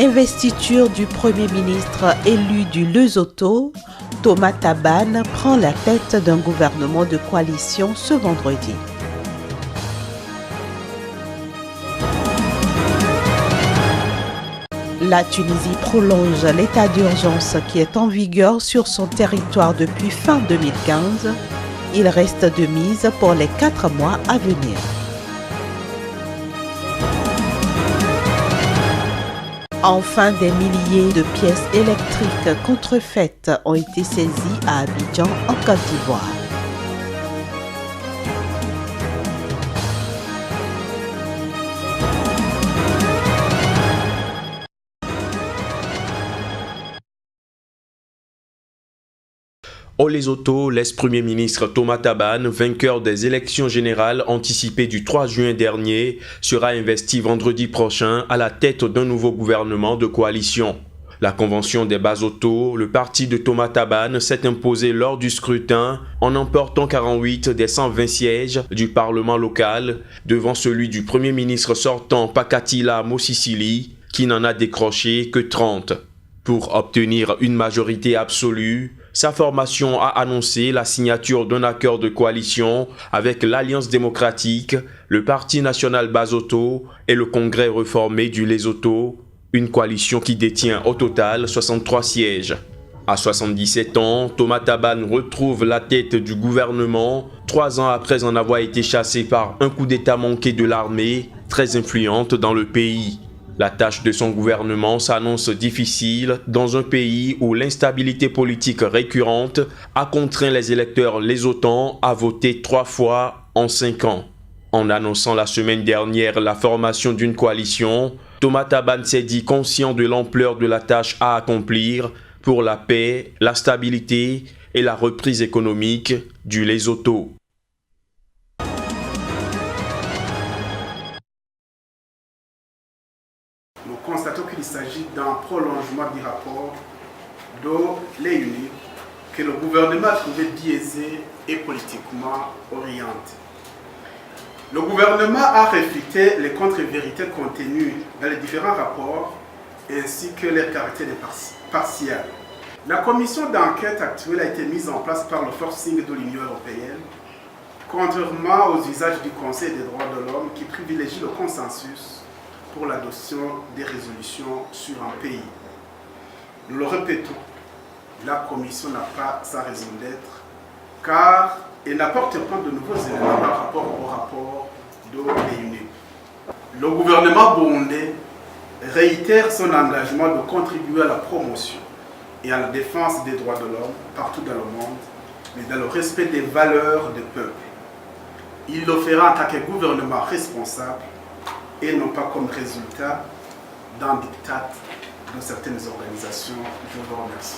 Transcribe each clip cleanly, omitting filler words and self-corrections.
Investiture du Premier ministre élu du Lesotho, Thomas Thabane prend la tête d'un gouvernement de coalition ce vendredi. La Tunisie prolonge l'état d'urgence qui est en vigueur sur son territoire depuis fin 2015. Il reste de mise pour les 4 mois à venir. Enfin, des milliers de pièces électriques contrefaites ont été saisies à Abidjan, en Côte d'Ivoire. Au Lesotho, l'ex-premier ministre Thomas Thabane, vainqueur des élections générales anticipées du 3 juin dernier, sera investi vendredi prochain à la tête d'un nouveau gouvernement de coalition. La convention des Basotho, le parti de Thomas Thabane, s'est imposé lors du scrutin en emportant 48 des 120 sièges du Parlement local devant celui du Premier ministre sortant Pakatila Mosisili qui n'en a décroché que 30. Pour obtenir une majorité absolue, sa formation a annoncé la signature d'un accord de coalition avec l'Alliance démocratique, le Parti national Basotho et le Congrès réformé du Lesotho, une coalition qui détient au total 63 sièges. À 77 ans, Thomas Thabane retrouve la tête du gouvernement 3 ans après en avoir été chassé par un coup d'État manqué de l'armée, très influente dans le pays. La tâche de son gouvernement s'annonce difficile dans un pays où l'instabilité politique récurrente a contraint les électeurs lésothans à voter 3 fois en 5 ans. En annonçant la semaine dernière la formation d'une coalition, Thomas Thabane s'est dit conscient de l'ampleur de la tâche à accomplir pour la paix, la stabilité et la reprise économique du Lesotho. Nous constatons qu'il s'agit d'un prolongement du rapport d'Oléuni que le gouvernement a trouvé biaisé et politiquement orienté. Le gouvernement a réfuté les contre-vérités contenues dans les différents rapports ainsi que les caractères partiels. La commission d'enquête actuelle a été mise en place par le forcing de l'Union européenne, contrairement aux usages du Conseil des droits de l'homme qui privilégie le consensus pour l'adoption des résolutions sur un pays. Nous le répétons, la Commission n'a pas sa raison d'être car elle n'apporte pas de nouveaux éléments par rapport au rapport de l'ONU. Le gouvernement burundais réitère son engagement de contribuer à la promotion et à la défense des droits de l'homme partout dans le monde, mais dans le respect des valeurs des peuples. Il le fera en tant que gouvernement responsable et non pas comme résultat d'un diktat de certaines organisations. Je vous remercie.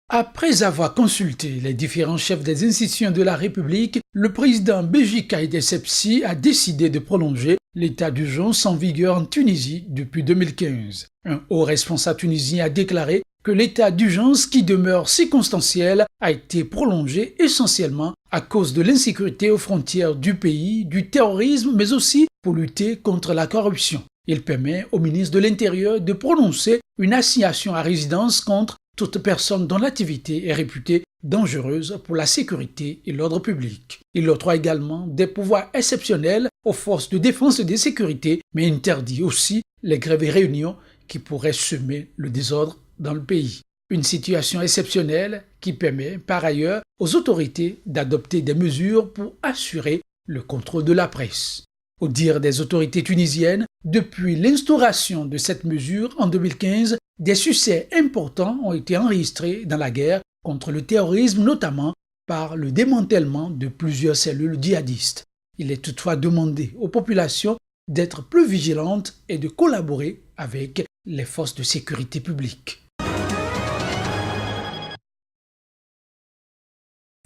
Après avoir consulté les différents chefs des institutions de la République, le président Béji Caïd Essebsi a décidé de prolonger l'état d'urgence en vigueur en Tunisie depuis 2015. Un haut responsable tunisien a déclaré que l'état d'urgence qui demeure circonstanciel a été prolongé essentiellement à cause de l'insécurité aux frontières du pays, du terrorisme, mais aussi pour lutter contre la corruption. Il permet au ministre de l'Intérieur de prononcer une assignation à résidence contre toute personne dont l'activité est réputée dangereuse pour la sécurité et l'ordre public. Il octroie également des pouvoirs exceptionnels aux forces de défense et de sécurité, mais interdit aussi les grèves et réunions qui pourraient semer le désordre dans le pays. Une situation exceptionnelle qui permet par ailleurs aux autorités d'adopter des mesures pour assurer le contrôle de la presse. Au dire des autorités tunisiennes, depuis l'instauration de cette mesure en 2015, des succès importants ont été enregistrés dans la guerre contre le terrorisme, notamment par le démantèlement de plusieurs cellules djihadistes. Il est toutefois demandé aux populations d'être plus vigilantes et de collaborer avec les forces de sécurité publique.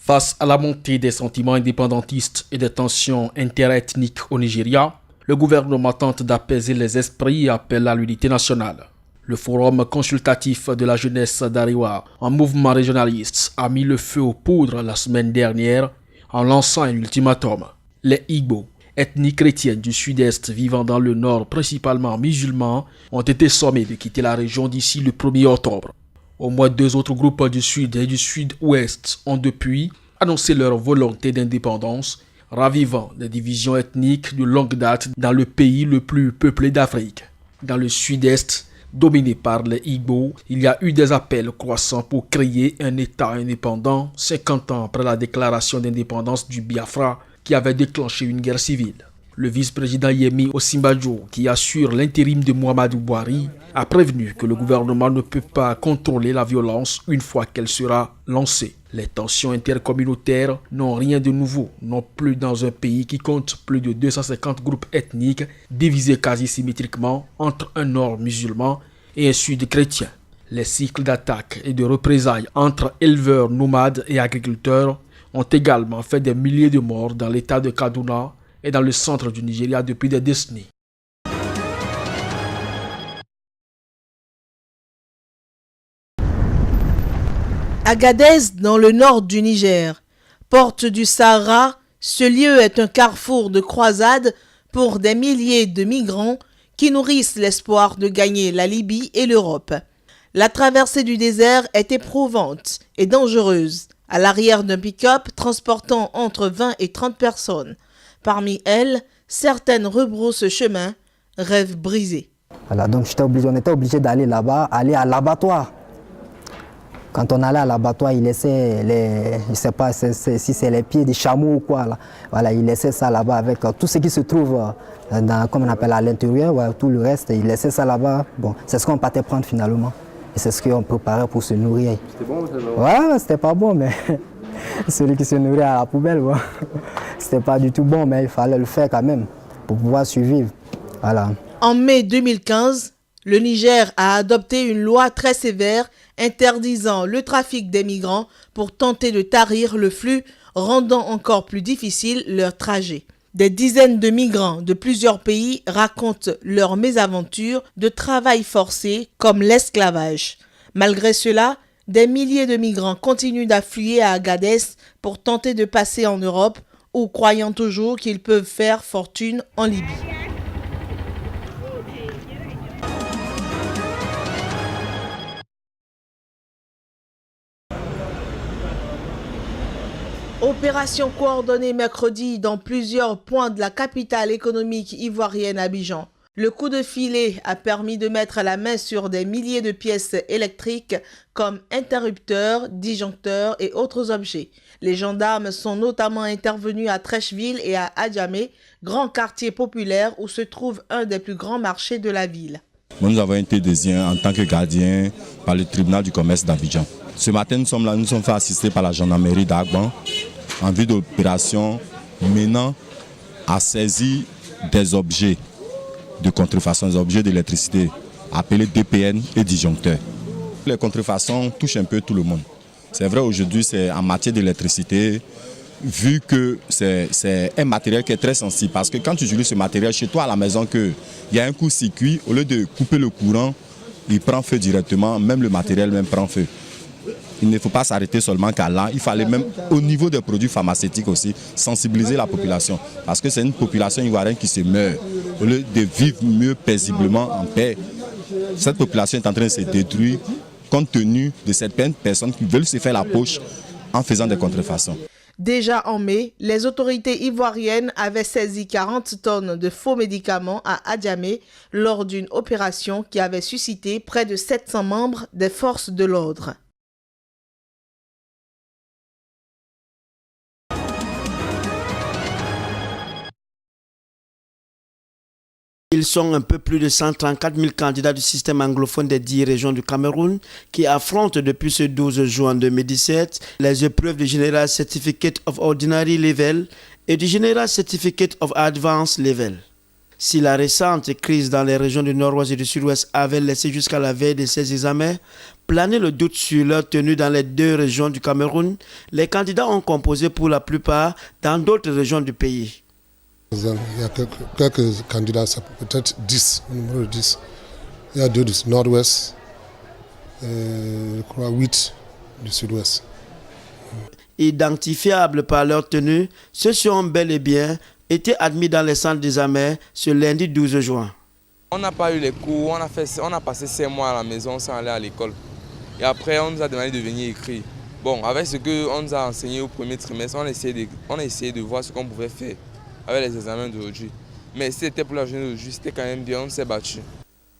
Face à la montée des sentiments indépendantistes et des tensions interethniques au Nigeria, le gouvernement tente d'apaiser les esprits et appelle à l'unité nationale. Le forum consultatif de la jeunesse d'Ariwa, un mouvement régionaliste, a mis le feu aux poudres la semaine dernière en lançant un ultimatum. Les Igbo ethnies chrétiennes du sud-est vivant dans le nord, principalement musulmans, ont été sommés de quitter la région d'ici le 1er octobre. Au moins 2 autres groupes du sud et du sud-ouest ont depuis annoncé leur volonté d'indépendance, ravivant des divisions ethniques de longue date dans le pays le plus peuplé d'Afrique. Dans le sud-est, dominé par les Igbo, il y a eu des appels croissants pour créer un État indépendant 50 ans après la déclaration d'indépendance du Biafra qui avait déclenché une guerre civile. Le vice-président Yemi Osinbajo, qui assure l'intérim de Muhammadu Buhari, a prévenu que le gouvernement ne peut pas contrôler la violence une fois qu'elle sera lancée. Les tensions intercommunautaires n'ont rien de nouveau, non plus dans un pays qui compte plus de 250 groupes ethniques divisés quasi symétriquement entre un nord musulman et un sud chrétien. Les cycles d'attaques et de représailles entre éleveurs nomades et agriculteurs ont également fait des milliers de morts dans l'état de Kaduna et dans le centre du Nigeria depuis des décennies. Agadez, dans le nord du Niger, porte du Sahara, ce lieu est un carrefour de croisade pour des milliers de migrants qui nourrissent l'espoir de gagner la Libye et l'Europe. La traversée du désert est éprouvante et dangereuse, à l'arrière d'un pick-up transportant entre 20 et 30 personnes. Parmi elles, certaines rebroussent chemin, rêves brisés. Voilà, donc on était obligé d'aller là-bas, aller à l'abattoir. Quand on allait à l'abattoir, il laissait je ne sais pas si c'est les pieds des chameaux ou quoi. Là. Voilà, il laissait ça là-bas avec tout ce qui se trouve, comme on appelle à l'intérieur, ouais, tout le reste, il laissait ça là-bas. Bon, c'est ce qu'on partait prendre finalement. Et c'est ce qu'on préparait pour se nourrir. C'était bon, ça? Ouais, c'était pas bon, mais celui qui se nourrit à la poubelle, ouais. C'était pas du tout bon, mais il fallait le faire quand même pour pouvoir survivre. Voilà. En mai 2015, le Niger a adopté une loi très sévère interdisant le trafic des migrants pour tenter de tarir le flux, rendant encore plus difficile leur trajet. Des dizaines de migrants de plusieurs pays racontent leurs mésaventures de travail forcé comme l'esclavage. Malgré cela, des milliers de migrants continuent d'affluer à Agadez pour tenter de passer en Europe ou croyant toujours qu'ils peuvent faire fortune en Libye. Opération coordonnée mercredi dans plusieurs points de la capitale économique ivoirienne Abidjan. Le coup de filet a permis de mettre la main sur des milliers de pièces électriques comme interrupteurs, disjoncteurs et autres objets. Les gendarmes sont notamment intervenus à Trècheville et à Adjamé, grand quartier populaire où se trouve un des plus grands marchés de la ville. Nous avons été désignés en tant que gardiens par le tribunal du commerce d'Abidjan. Ce matin, nous sommes fait assister par la gendarmerie d'Agban en vue d'opération menant à saisir des objets de contrefaçon, des objets d'électricité appelés DPN et disjoncteurs. Les contrefaçons touchent un peu tout le monde. C'est vrai, aujourd'hui, c'est en matière d'électricité, vu que c'est un matériel qui est très sensible. Parce que quand tu utilises ce matériel chez toi à la maison, qu'il y a un court-circuit, au lieu de couper le courant, il prend feu directement, même le matériel même prend feu. Il ne faut pas s'arrêter seulement qu'à là, il fallait même au niveau des produits pharmaceutiques aussi sensibiliser la population. Parce que c'est une population ivoirienne qui se meurt. Au lieu de vivre mieux paisiblement en paix, cette population est en train de se détruire compte tenu de certaines personnes qui veulent se faire la poche en faisant des contrefaçons. Déjà en mai, les autorités ivoiriennes avaient saisi 40 tonnes de faux médicaments à Adjamé lors d'une opération qui avait suscité près de 700 membres des forces de l'ordre. Ils sont un peu plus de 134 000 candidats du système anglophone des 10 régions du Cameroun qui affrontent depuis ce 12 juin 2017 les épreuves du General Certificate of Ordinary Level et du General Certificate of Advanced Level. Si la récente crise dans les régions du nord-ouest et du sud-ouest avait laissé jusqu'à la veille de ces examens planer le doute sur leur tenue dans les 2 régions du Cameroun, les candidats ont composé pour la plupart dans d'autres régions du pays. Il y a quelques candidats, peut-être 10, le numéro 10. Il y a 2 du nord-ouest, je crois 8 du sud-ouest. Identifiables par leur tenue, ceux sont bel et bien étaient admis dans les centres d'examen ce lundi 12 juin. On n'a pas eu les cours, on a passé 5 mois à la maison sans aller à l'école. Et après, on nous a demandé de venir écrire. Bon, avec ce qu'on nous a enseigné au premier trimestre, on a essayé de voir ce qu'on pouvait faire avec les examens d'aujourd'hui. Mais si c'était pour la journée d'aujourd'hui, c'était quand même bien, on s'est battu.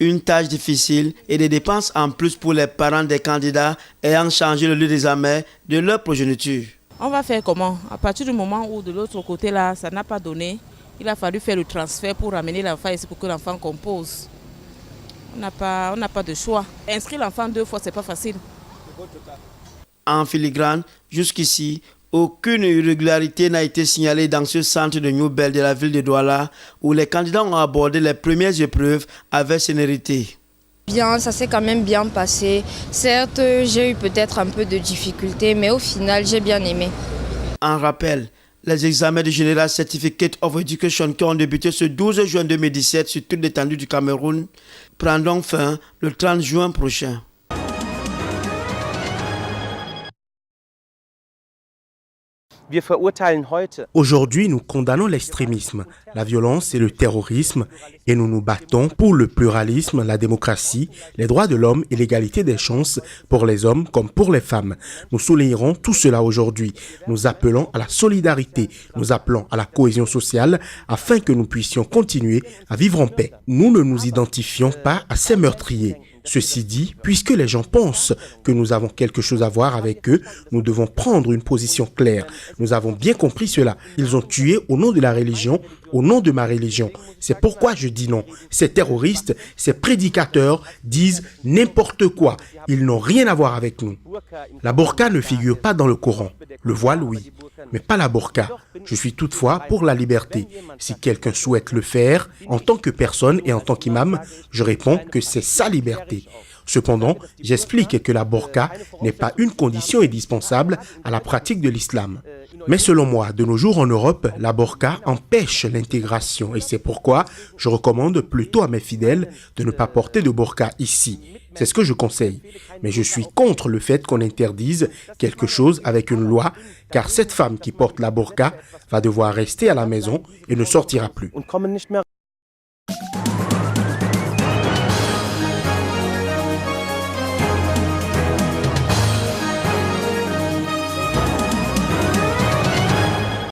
Une tâche difficile et des dépenses en plus pour les parents des candidats ayant changé le lieu d'examen de leur progéniture. On va faire comment? À partir du moment où de l'autre côté là, ça n'a pas donné, il a fallu faire le transfert pour ramener l'enfant ici pour que l'enfant compose. On n'a pas de choix. Inscrire l'enfant 2 fois, c'est pas facile. En filigrane, jusqu'ici, aucune irrégularité n'a été signalée dans ce centre de Newbel de la ville de Douala où les candidats ont abordé les premières épreuves avec sérénité. Bien, ça s'est quand même bien passé. Certes, j'ai eu peut-être un peu de difficultés, mais au final, j'ai bien aimé. En rappel, les examens de General Certificate of Education qui ont débuté ce 12 juin 2017 sur toute l'étendue du Cameroun prendront fin le 30 juin prochain. Aujourd'hui, nous condamnons l'extrémisme, la violence et le terrorisme et nous nous battons pour le pluralisme, la démocratie, les droits de l'homme et l'égalité des chances pour les hommes comme pour les femmes. Nous soulignerons tout cela aujourd'hui. Nous appelons à la solidarité, nous appelons à la cohésion sociale afin que nous puissions continuer à vivre en paix. Nous ne nous identifions pas à ces meurtriers. Ceci dit, puisque les gens pensent que nous avons quelque chose à voir avec eux, nous devons prendre une position claire. Nous avons bien compris cela. Ils ont tué au nom de la religion, au nom de ma religion. C'est pourquoi je dis non. Ces terroristes, ces prédicateurs disent n'importe quoi. Ils n'ont rien à voir avec nous. La burqa ne figure pas dans le Coran. Le voile, oui, mais pas la burqa. Je suis toutefois pour la liberté. Si quelqu'un souhaite le faire, en tant que personne et en tant qu'imam, je réponds que c'est sa liberté. Cependant, j'explique que la burqa n'est pas une condition indispensable à la pratique de l'islam. Mais selon moi, de nos jours en Europe, la burqa empêche l'intégration et c'est pourquoi je recommande plutôt à mes fidèles de ne pas porter de burqa ici. C'est ce que je conseille. Mais je suis contre le fait qu'on interdise quelque chose avec une loi, car cette femme qui porte la burqa va devoir rester à la maison et ne sortira plus.